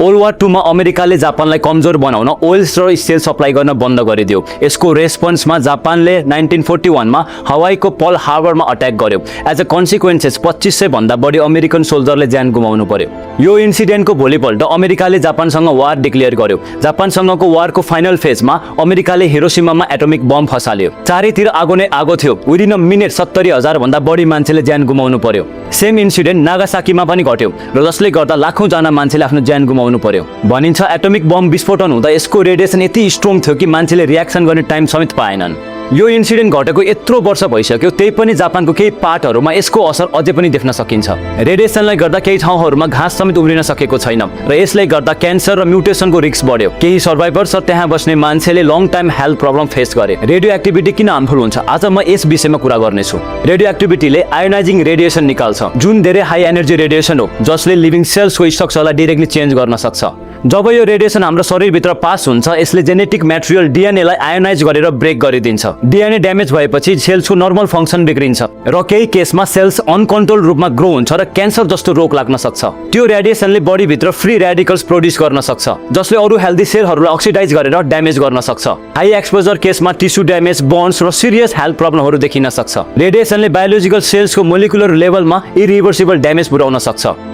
World war 2 मा अमेरिकाले जापानलाई कमजोर बनाउन ओइल र स्टिल सप्लाई गर्न बन्द गरिदियो। यसको रेस्पोन्समा जापानले 1941 मा हवाईको पर्ल हार्बरमा अट्याक गर्यो। एज अ कन्सिक्वेन्सेस 2500 भन्दा बढी अमेरिकन सोल्जरले ज्यान गुमाउनु पर्यो। यो इन्सिडेन्टको भोलिपल्ट अमेरिकाले जापानसँग वार डिक्लेयर गर्यो। जापानसँगको वारको फाइनल फेजमा अमेरिकाले हिरोसिमामा एटोमिक बम फसाल्यो। चारैतिर आगो नै आगो थियो। विदिन अ मिनेट 70,000 भन्दा बढी मान्छेले ज्यान गुमाउनु पर्यो। सेम इन्सिडेन्ट नागासाकीमा पनि घट्यो र जसले गर्दा लाखौं जना मान्छेले आफ्नो ज्यान गुमाउनु पर्यो। भनिन्छ एटोमिक बम विस्फोटन हुँदा यसको रेडिएसन यति स्ट्रङ थियो कि मान्छेले रियाक्सन गर्ने टाइम समेत पाएनन्। यो इन्सिडेन्ट घटेको यत्रो वर्ष भइसक्यो, त्यही पनि जापानको केही पार्टहरुमा यसको असर अझै पनि देख्न सकिन्छ। रेडिएसनलाई गर्दा केही ठाउँहरुमा घाँस समेत उम्रिन सकेको छैन र यसले गर्दा क्यान्सर र म्युटेसनको रिस्क बढ्यो। केही सर्भाइभर्स र त्यहाँ बस्ने मान्छेले long time health problem face गरे। रेडियो एक्टिभिटी किन हार्मफुल हुन्छ, आज म यस विषयमा कुरा गर्नेछु। रेडियो एक्टिभिटीले आयोनाइजिङ रेडिएसन निकाल्छ, जुन धेरै हाई एनर्जी रेडिएसन हो जसले लिभिङ सेल्सको स्ट्रक्चरलाई डाइरेक्टली चेन्ज गर्न सक्छ। जब यो रेडिएसन हाम्रो शरीरभित्र पास हुन्छ, यसले जेनेटिक मटेरियल डीएनए लाई आयोनाइज गरेर ब्रेक गरिदिन्छ। डीएनए ड्यामेज भएपछि सेल्सको नर्मल फंक्सन बिग्रिन्छ र केही केसमा सेल्स अनकन्ट्रोल रूपमा ग्रो हुन्छ र क्यान्सर जस्तो रोग लाग्न सक्छ। त्यो रेडिएसनले बडीभित्र फ्री रेडिकल्स प्रोड्युस गर्न सक्छ जसले अरू हेल्दी सेलहरूलाई अक्सिडाइज गरेर ड्यामेज गर्न सक्छ। हाई एक्सपोजर केसमा टिस्यु ड्यामेज, बर्न्स र सिरियस हेल्थ प्रब्लमहरू देखिन सक्छ। रेडिएसनले बायोलोजिकल सेल्सको मोलिकुलर लेभलमा इरिभर्सिबल ड्यामेज पुर्याउन सक्छ।